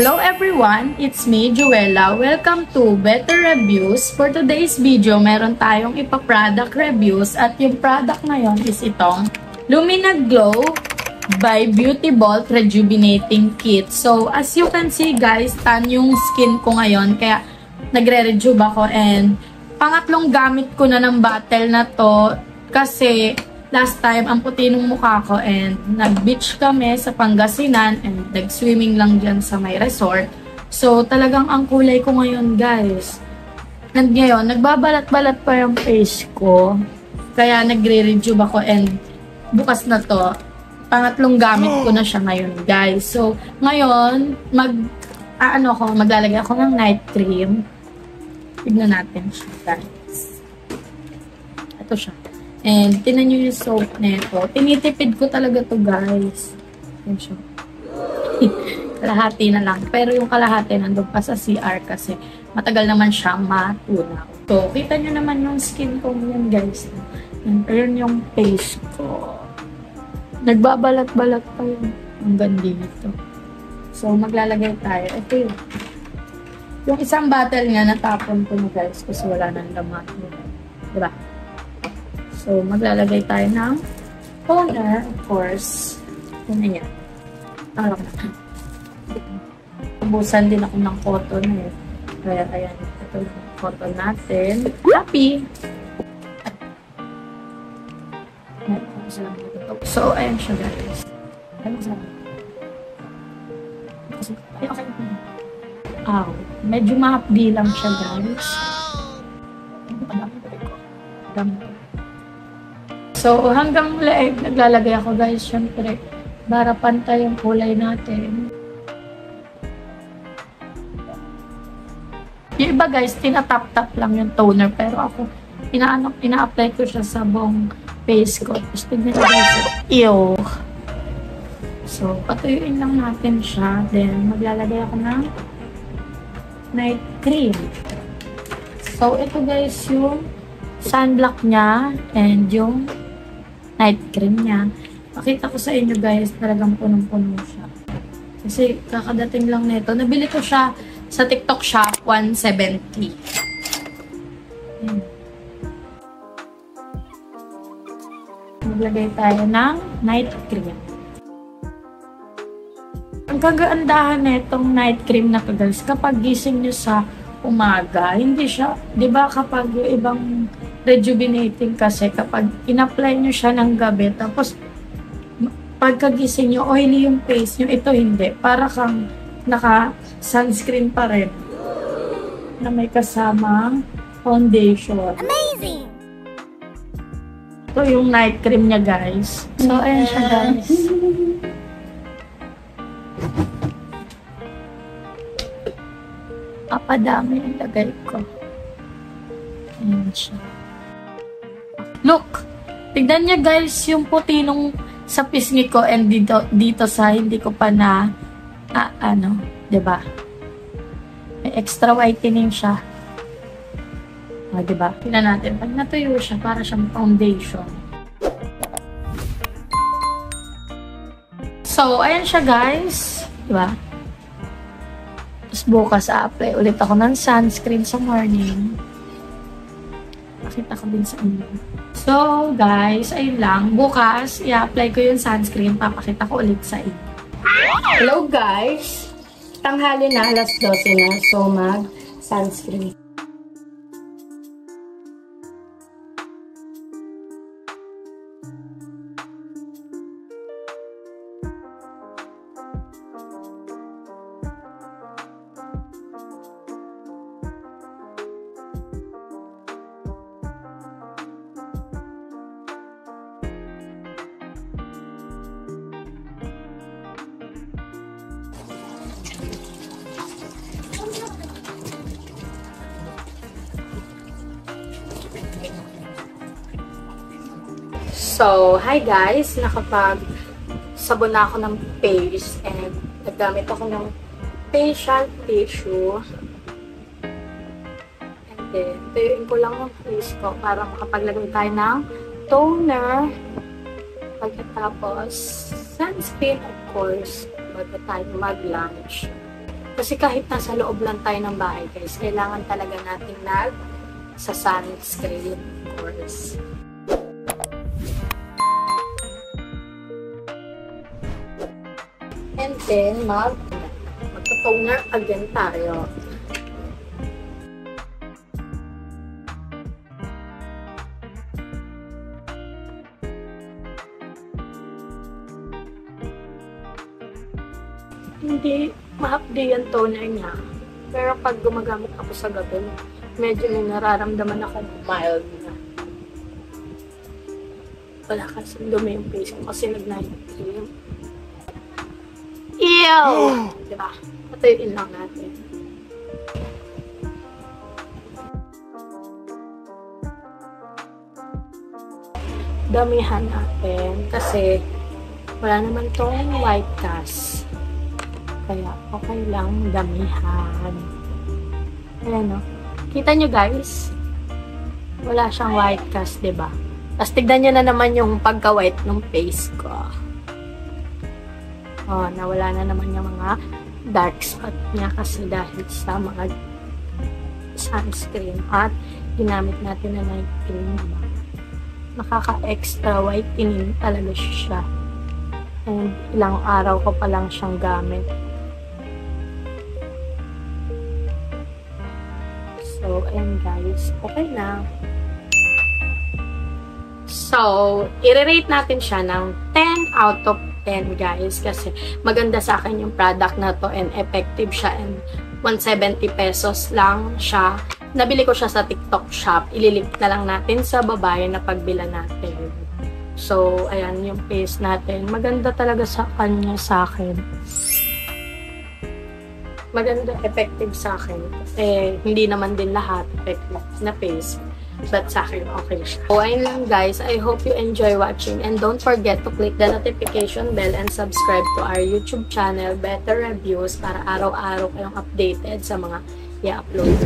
Hello everyone, it's me, Joella. Welcome to Better Reviews. For today's video, meron tayong ipa-product reviews at yung product ngayon is itong Lumina Glow by Beauty Vault Rejuvenating Kit. So, as you can see guys, tan yung skin ko ngayon kaya nagre-rejuve ako and pangatlong gamit ko na ng bottle na to kasi last time, ang puti ng mukha ko and nag-beach kami sa Pangasinan and nag-swimming lang dyan sa may resort. So, talagang ang kulay ko ngayon, guys. And ngayon, nagbabalat-balat pa yung face ko. Kaya nagre-rejuve ako and bukas na to. Pangatlong gamit ko na siya ngayon, guys. So, ngayon, maglalagay ako ng night cream. Tignan natin siya, guys. Ito siya. And, tinan nyo yung soap nito. Tinitipid ko talaga to guys. Yan siya. Kalahati na lang. Pero yung kalahati nandun pa sa CR kasi matagal naman siyang matunaw. So, kita nyo naman yung skin ko yan guys. And, yun yung face ko. Nagbabalat-balat pa yun. Hanggang dito. So, maglalagay tayo. Ito yun. Yung isang bottle nga natapon ko na guys kasi wala nang laman. Diba? So, maglalagay tayo ng toner, of course. Ito na yan. Tawag na. Ubusan din ako ng cotton eh. Kaya, ayan. Ito yung cotton natin. Happy! So, ayan siya guys. Medyo mahapdi lang siya guys. So, hanggang leeg, naglalagay ako guys, syempre, para pantay yung kulay natin. Yung iba guys, tinatap-tap lang yung toner, pero ako, ina-apply ko siya sa buong face ko. Tapos, tignan nyo guys, ew! So, patuyuin lang natin siya, then, maglalagay ako ng night cream. So, ito guys, yung sunblock niya, and yung night cream niya. Pakita ko sa inyo guys, talagang punong-puno siya. Kasi kakadating lang nito. Nabili ko siya sa TikTok shop, 170. Maglagay tayo ng night cream. Ang kagaandahan nitong night cream na to guys, kapag gising nyo sa umaga, hindi siya, di ba kapag yung ibang rejuvenating kasi kapag in-apply nyo siya ng gabi, tapos pagkagising nyo, oily yung face nyo, ito hindi. Para kang naka-sunscreen pa rin na may kasamang foundation. Amazing! Ito yung night cream niya guys. So, ayan siya guys. Apadami yung lagay ko. Ayan siya. Look! Tignan niya guys yung puti nung sa pisngi ko and dito sa hindi ko pa na diba? May extra whitening siya. Diba? Tignan natin. Pag natuyo siya, para siyang foundation. So, ayan siya guys. Diba? Tapos bukas a-apply ulit ako ng sunscreen sa morning. Pakita ko din sa inyo. So, guys, ayun lang. Bukas, i-apply ko yung sunscreen. Papakita ko ulit sa inyo. Hello, guys! Tanghali na, alas 12 na. So, mag-sunscreen. So, hi guys! Nakapag-sabon na ako ng face and naggamit ako ng facial tissue. And then, tuyuin ko lang yung face ko para makapaglagay tayo ng toner. Pagkatapos, sunscreen of course, bago tayo mag-lunch. Kasi kahit nasa loob lang tayo ng bahay, guys, kailangan talaga natin sa sunscreen, of course. And then, magto-toner again tayo. Hindi ma-update yung toner niya. Pero pag gumagamit ako sa gabi, medyo may nararamdaman ako mild na. Wala kasi dumi yung face ko kasi nag-night cream. Ew! Diba? Patayuin lang natin. Damihan natin kasi wala naman tong white cast. Kaya okay lang damihan. Ayan o. Kita nyo guys? Wala siyang white cast, diba? Tapos tignan nyo na naman yung pagka-white ng face ko. Oh, nawala na naman yung mga dark spot niya kasi dahil sa mga sunscreen at ginamit natin na night cream, diba? Nakaka-extra whitening talaga siya. And ilang araw ko pa lang siyang gamit. So, ayan guys. Okay na. So, i-rate natin siya ng 10 out of 10 guys. Kasi maganda sa akin yung product na to and effective siya and 170 pesos lang siya. Nabili ko siya sa TikTok shop. Ililink na lang natin sa babae na pagbila natin. So, ayan yung face natin. Maganda talaga sa kanya sa akin. Maganda, effective sa akin. Eh, hindi naman din lahat effective na face. But sa akin, okay siya. So, ayun lang guys. I hope you enjoy watching. And don't forget to click the notification bell and subscribe to our YouTube channel, Better Reviews, para araw-araw kayong updated sa mga i-upload.